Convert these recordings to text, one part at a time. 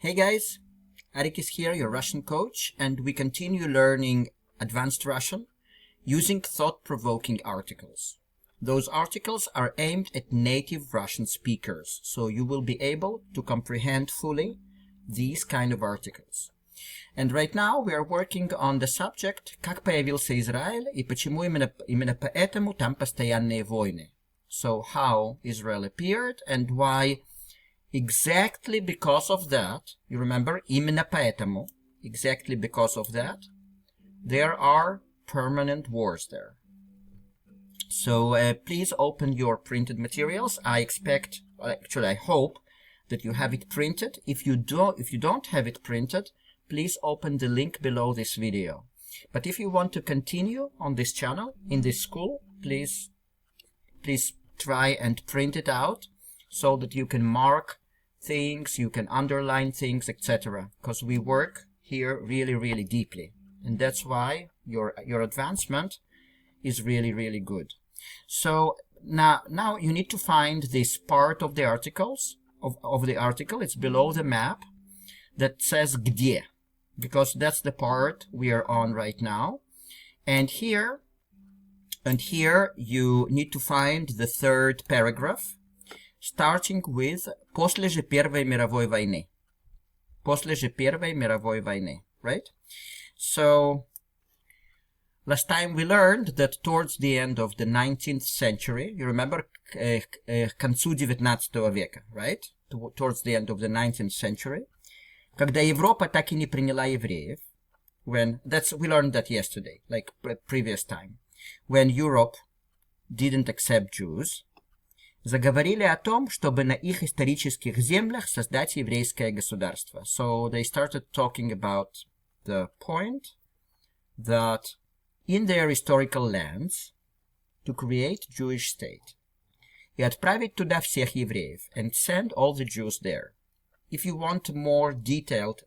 Hey guys, Arik is here, your Russian coach, and we continue learning advanced Russian using thought-provoking articles. Those articles are aimed at native Russian speakers, so you will be able to comprehend fully these kind of articles. And right now we are working on the subject «Как появился Израиль и почему именно поэтому там постоянные войны». So how Israel appeared and why exactly because of that, you remember, именно поэтому, exactly because of that, there are permanent wars there. So please open your printed materials. I hope that you have it printed. If you don't have it printed, please open the link below this video. But if you want to continue on this channel, in this school, please try and print it out so that you can mark things, you can underline things, etc. Because we work here really deeply. And that's why your advancement is really good. So now you need to find this part of the articles, of the article. It's below the map that says где, because that's the part we are on right now. And here you need to find the third paragraph, starting with «После же Первой мировой войны». «После же Первой мировой войны», right? So last time we learned that towards the end of the 19th century, you remember, к концу 19 века, right? Towards the end of the 19th century, когда Европа так и не приняла евреев, we learned that yesterday, like previous time, when Europe didn't accept Jews, заговорили о том, чтобы на их исторических землях создать еврейское государство. So they started talking about the point that in their historical lands to create Jewish state и отправить туда всех евреев and send all the Jews there. If you want more detailed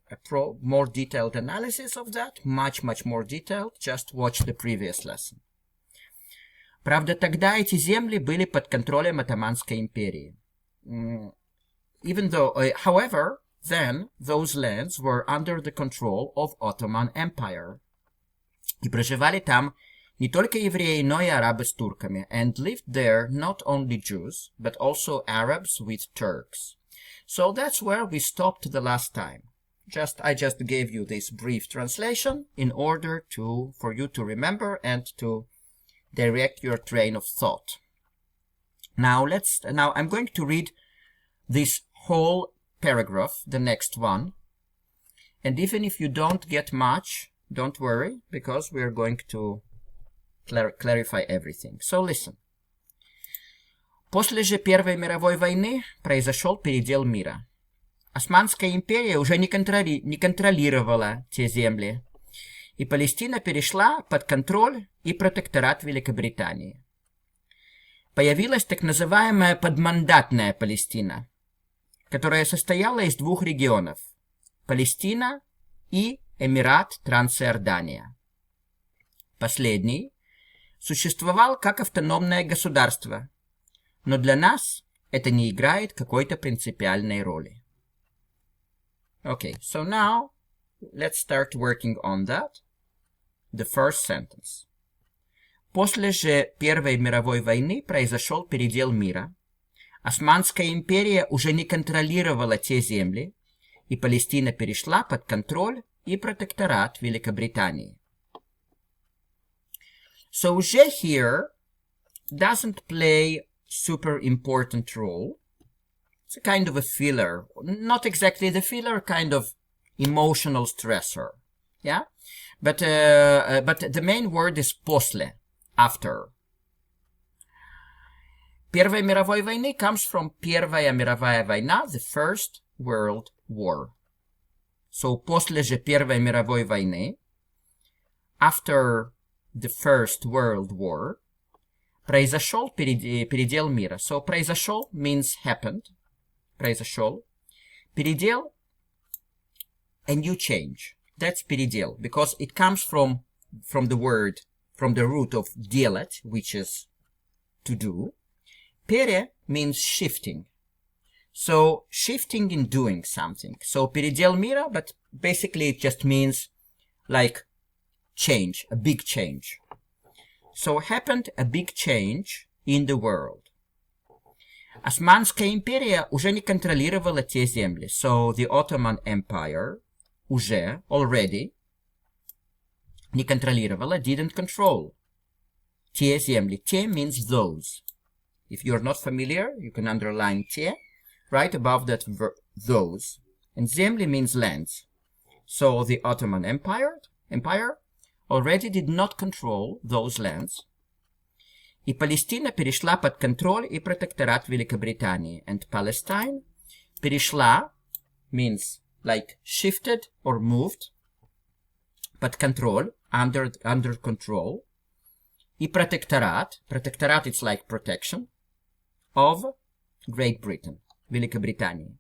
analysis of that, much more detailed, just watch the previous lesson. Правда, тогда эти земли были под контролем Отtomанской империи. However, then those lands were under the control of Ottoman Empire. И проживали там не только евреи, но и арабы с турками. And lived there not only Jews, but also Arabs with Turks. So that's where we stopped the last time. I just gave you this brief translation in order for you to remember and to direct your train of thought. Now I'm going to read this whole paragraph, the next one. And even if you don't get much, don't worry, because we're going to clarify everything. So listen. После же Первой мировой войны произошел передел мира. Османская империя уже не контролировала те земли, и Палестина перешла под контроль и протекторат Великобритании. Появилась так называемая подмандатная Палестина, которая состояла из двух регионов – Палестина и Эмират Трансиордания. Последний существовал как автономное государство, но для нас это не играет какой-то принципиальной роли. Okay, so now let's start working on that. The first sentence. После же Первой мировой войны произошел передел мира. Османская империя уже не контролировала те земли, и Палестина перешла под контроль и протекторат Великобритании. So уже here doesn't play super important role. It's a kind of a filler, not exactly the filler, kind of emotional stressor, yeah? But the main word is после, after. Первой мировой войны comes from Первая мировая война, the First World War. So после же Первой мировой войны, after the First World War, произошел передел мира. So произошел means happened. Произошел. Передел, a new change. That's передел, because it comes from the root of делать, which is to do. Пере means shifting. So shifting in doing something. So передел мира, but basically it just means like change, a big change. So happened a big change in the world. Османская империя уже не контролировала те земли. So the Ottoman Empire уже, already, не контролировала, didn't control. Те земли. Те means those. If you're not familiar, you can underline те. Right above that those. And земли means lands. So the Ottoman Empire already did not control those lands. И Палестина перешла под контроль и протекторат Великобритании. And Palestine перешла means like shifted or moved. Под контроль, under control. И протекторат it's like protection of Great Britain, Великобритании.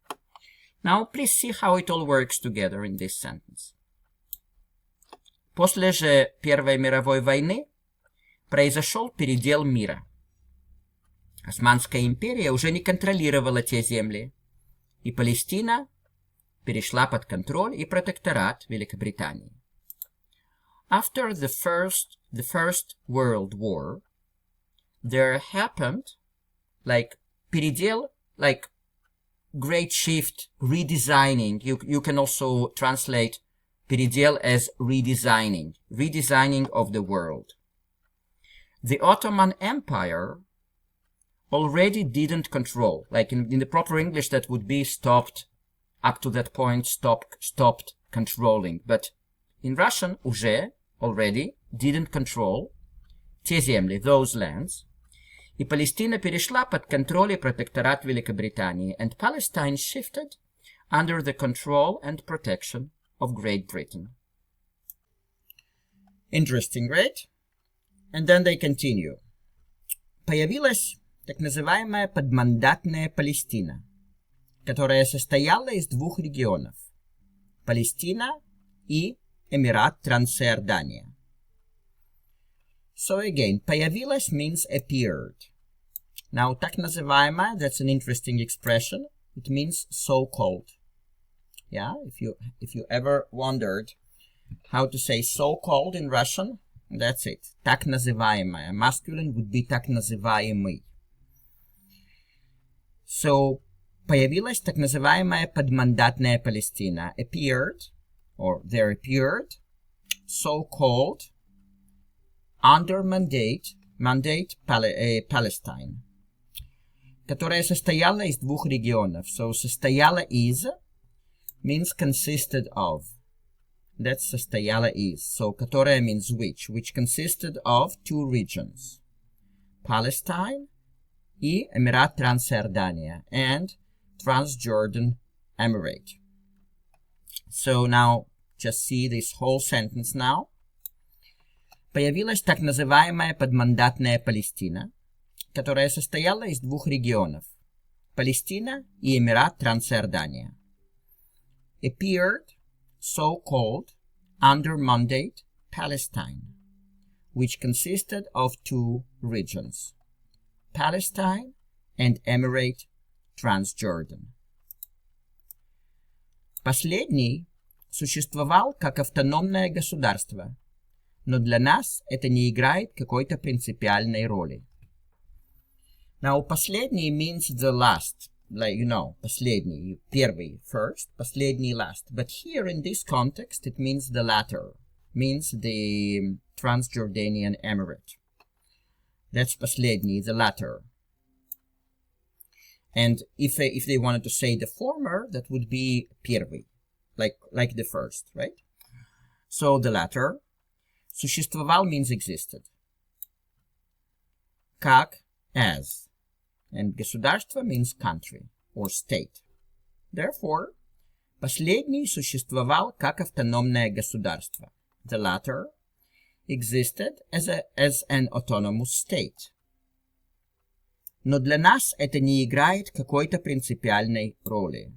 Now please see how it all works together in this sentence. После же Первой мировой войны произошел передел мира. Османская империя уже не контролировала те земли, и Палестина перешла под контроль и протекторат Великобритании. After the First World War, there happened like передел, like great shift, redesigning. You can also translate передел as redesigning of the world. The Ottoman Empire already didn't control, like in the proper English that would be stopped, up to that point stopped controlling. But in Russian, уже, already, didn't control те земли, those lands. И Палестина перешла под контроль и протекторат Великобритании, and Palestine shifted under the control and protection of Great Britain. Interesting, right? And then they continue. Появилась так называемая подмандатная Палестина, которая состояла из двух регионов – Палестина и Эмират Трансиордания. So again, появилась means appeared. Now, так называемая, that's an interesting expression. It means so-called. Yeah, if you ever wondered how to say so-called in Russian, that's it. Так называемая. Masculine would be так называемый. So, появилась так называемая подмандатная Палестина. Appeared, or there appeared, so-called, under mandate Palestine, которая состояла из двух регионов. So, состояла из means consisted of. That's состояла из. So, которая means which consisted of two regions. Palestine и Эмират Трансиордания, and Transjordan Emirate. So now, just see this whole sentence now. Появилась так называемая подмандатная Палестина, которая состояла из двух регионов – Палестина и Эмират Трансиордания. Appeared, so-called, under mandate Palestine, which consisted of two regions – Palestine and Emirate Transjordan. Последний существовал как автономное государство, но для нас это не играет какой-то принципиальной роли. Now, последний means the last, like, последний, первый, first, последний, last. But here in this context, it means the latter, means the Transjordanian Emirate. That's последний, the latter. And if they wanted to say the former, that would be первый, like the first, right? So the latter. Существовал means existed. Как, as. And государство means country or state. Therefore, последний существовал как автономное государство. The latter existed as an autonomous state. Но для нас это не играет какой-то принципиальной роли.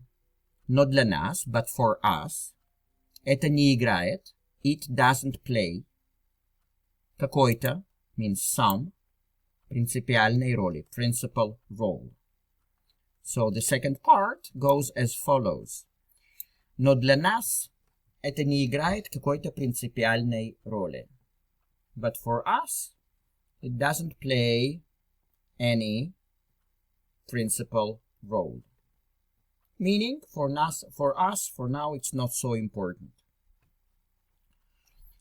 Но для нас, but for us, это не играет, it doesn't play, какой-то means some, принципиальной роли, principal role. So the second part goes as follows. Но для нас это не играет какой-то принципиальной роли. But for us, it doesn't play any principal role. Meaning, for us, for now, it's not so important.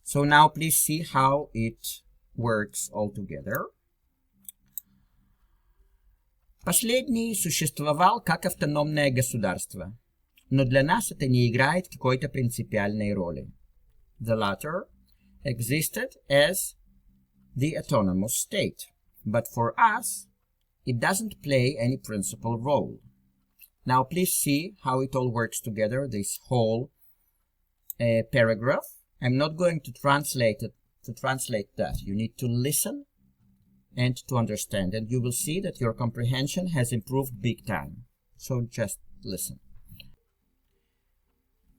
So now please see how it works all together. Последний существовал как автономное государство, но для нас это не играет какой-то принципиальной роли. The latter existed as the autonomous state, but for us, it doesn't play any principal role. Now please see how it all works together, this whole paragraph. I'm not going to translate that. You need to listen and to understand, and you will see that your comprehension has improved big time. So just listen.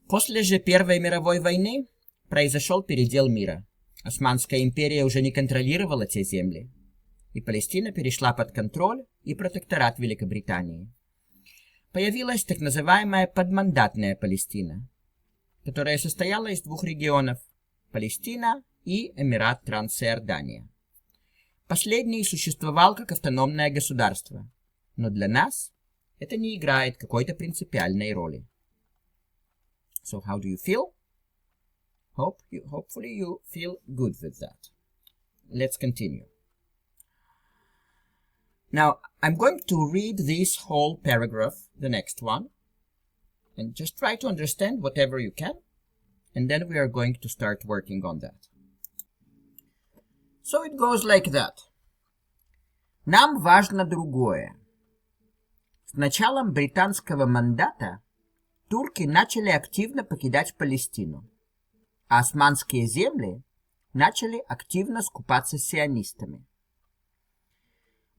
После же Первой мировой войны произошел передел мира. Османская империя уже не контролировала те земли, и Палестина перешла под контроль и протекторат Великобритании. Появилась так называемая подмандатная Палестина, которая состояла из двух регионов – Палестина и Эмират Трансиордания. Последний существовал как автономное государство, но для нас это не играет какой-то принципиальной роли. So how do you feel? Hopefully you feel good with that. Let's continue. Now, I'm going to read this whole paragraph, the next one, and just try to understand whatever you can, and then we are going to start working on that. So it goes like that. Нам важно другое. С началом британского мандата турки начали активно покидать Палестину, а османские земли начали активно скупаться сионистами.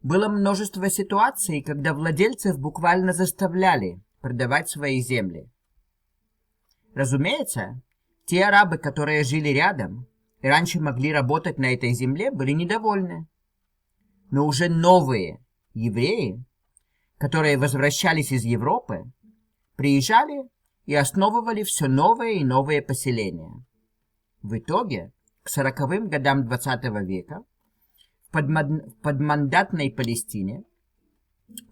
Было множество ситуаций, когда владельцев буквально заставляли продавать свои земли. Разумеется, те арабы, которые жили рядом и раньше могли работать на этой земле, были недовольны. Но уже новые евреи, которые возвращались из Европы, приезжали и основывали все новые и новые поселения. В итоге, к 40-м годам 20 века, в подмандатной Палестине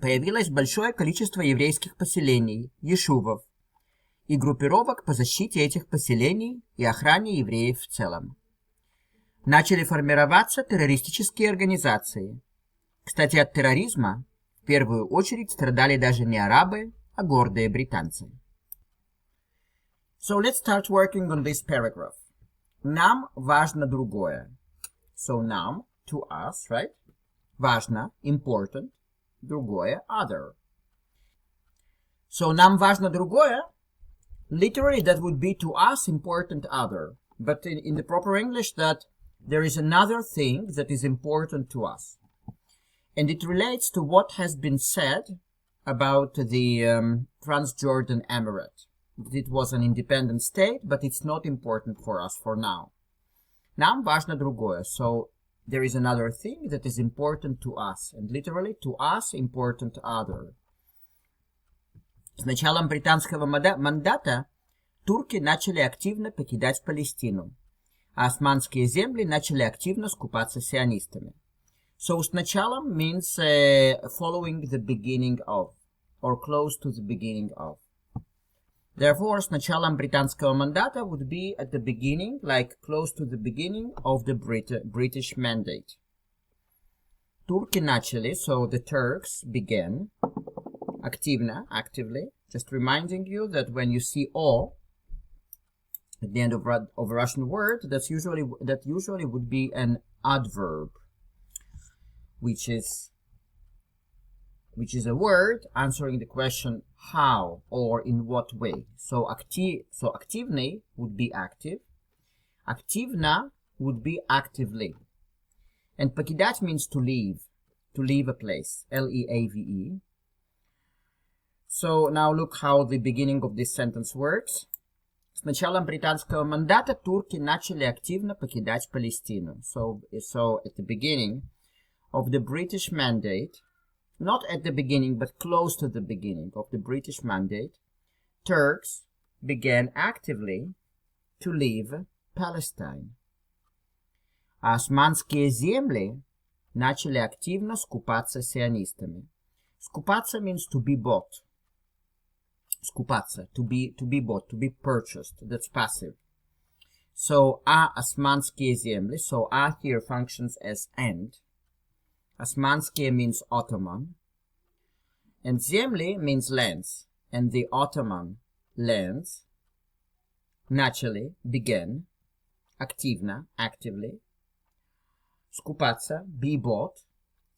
появилось большое количество еврейских поселений, ешувов, и группировок по защите этих поселений и охране евреев в целом. Начали формироваться террористические организации. Кстати, от терроризма в первую очередь страдали даже не арабы, а гордые британцы. So let's start working on this paragraph. Нам важно другое. So нам, to us, right? Важно, important, другое, other. So нам важно другое. Literally, that would be to us important other. But in the proper English, that there is another thing that is important to us. And it relates to what has been said about the Transjordan Emirate. It was an independent state, but it's not important for us for now. Нам важно другое. So there is another thing that is important to us. And literally, to us, important other. С началом британского мандата турки начали активно покидать Палестину, а османские земли начали активно скупаться сионистами. So с началом means following the beginning of, or close to the beginning of. Therefore, с началом британского мандата would be at the beginning, like close to the beginning of the British mandate. Турки начали, so the Turks began, активно, actively, just reminding you that when you see O at the end of a Russian word, that usually would be an adverb, which is a word answering the question how or in what way. So активный would be active, активно would be actively, and покидать means to leave a place, L-E-A-V-E. So now look how the beginning of this sentence works. С началом британского мандата турки начали активно покидать Палестину. So at the beginning of the British mandate, not at the beginning, but close to the beginning of the British Mandate, Turks began actively to leave Palestine. А османские земли начали активно скупаться сионистами. Скупаться means to be bought. Скупаться, to be bought, to be purchased. That's passive. So, османские земли. So, here functions as and. Османские means Ottoman. And земли means lands. And the Ottoman lands naturally began, активно, actively, скупаться, be bought,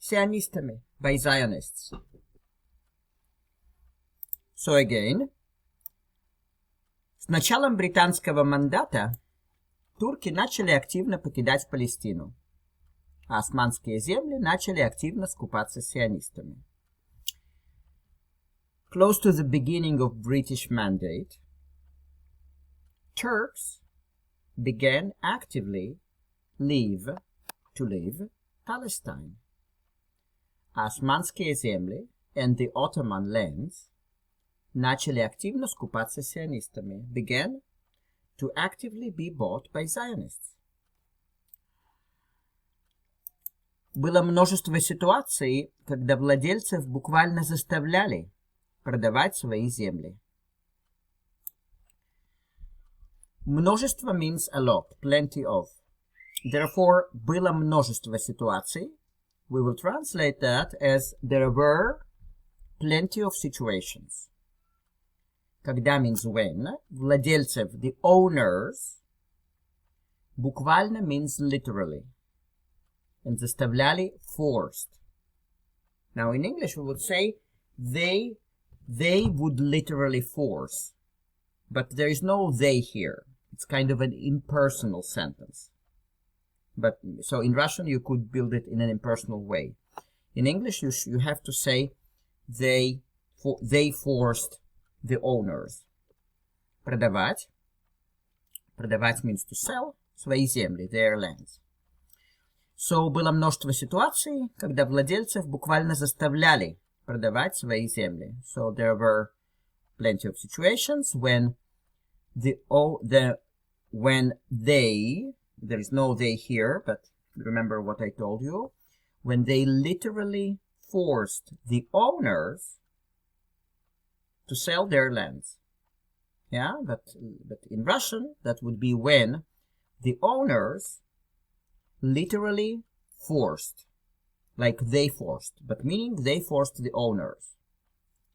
сионистами, by Zionists. So again, с началом британского мандата турки начали активно покидать Палестину, а османские земли начали активно скупаться сионистами. Close to the beginning of British Mandate, Turks began actively to leave Palestine. Османские земли and the Ottoman lands начали активно скупаться сионистами, began to actively be bought by Zionists. Было множество ситуаций, когда владельцев буквально заставляли продавать свои земли. Множество means a lot, plenty of. Therefore, было множество ситуаций. We will translate that as there were plenty of situations. Когда means when. Владельцев, the owners, буквально means literally. And заставляли, forced. Now in English we would say they would literally force. But there is no they here. It's kind of an impersonal sentence. But so in Russian you could build it in an impersonal way. In English you have to say they forced the owners. Продавать. Продавать means to sell. Свои земли, their lands. So было множество ситуаций, когда владельцев буквально заставляли продавать свои земли. So there were plenty of situations when there is no they here, but remember what I told you, when they literally forced the owners to sell their lands. Yeah, but in Russian, that would be when the owners literally forced, like they forced, but meaning they forced the owners.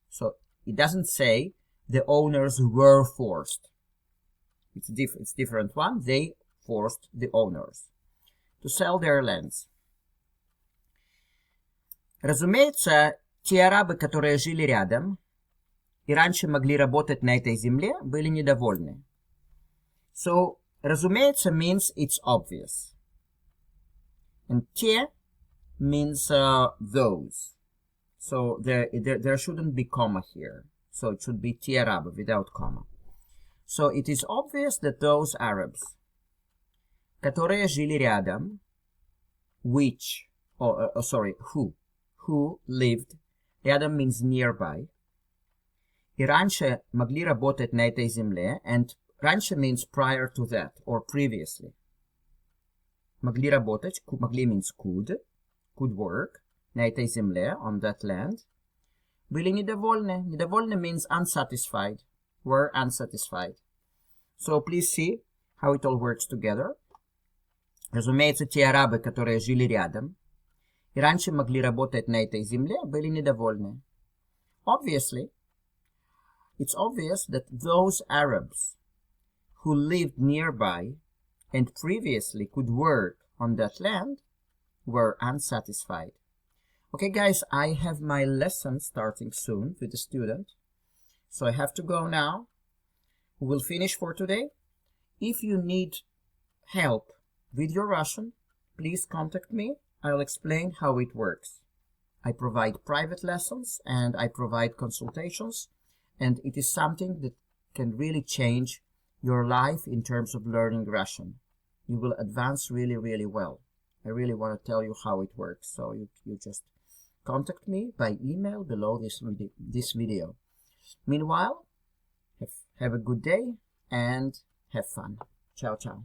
So it doesn't say the owners were forced. It's different one. They forced the owners to sell their lands. Разумеется, те арабы, которые жили рядом и раньше могли работать на этой земле, были недовольны. So, разумеется means it's obvious. And те means those. So there shouldn't be comma here. So it should be те арабы without comma. So it is obvious that those Arabs, которые жили рядом, who lived, рядом means nearby, и раньше могли работать на этой земле, and раньше means prior to that, or previously. Могли работать, могли means could work, на этой земле, on that land, были недовольны. Недовольны means unsatisfied, were unsatisfied. So please see how it all works together. Разумеется, те арабы, которые жили рядом и раньше могли работать на этой земле, были недовольны. Obviously, it's obvious that those Arabs who lived nearby and previously could work on that land were unsatisfied. Okay, guys, I have my lesson starting soon with the student, so I have to go now. We'll finish for today. If you need help with your Russian, please contact me. I'll explain how it works. I provide private lessons and I provide consultations, and it is something that can really change your life in terms of learning Russian. You will advance really, really well. I really want to tell you how it works, so you just contact me by email below this video. Meanwhile, have a good day and have fun. Ciao, ciao.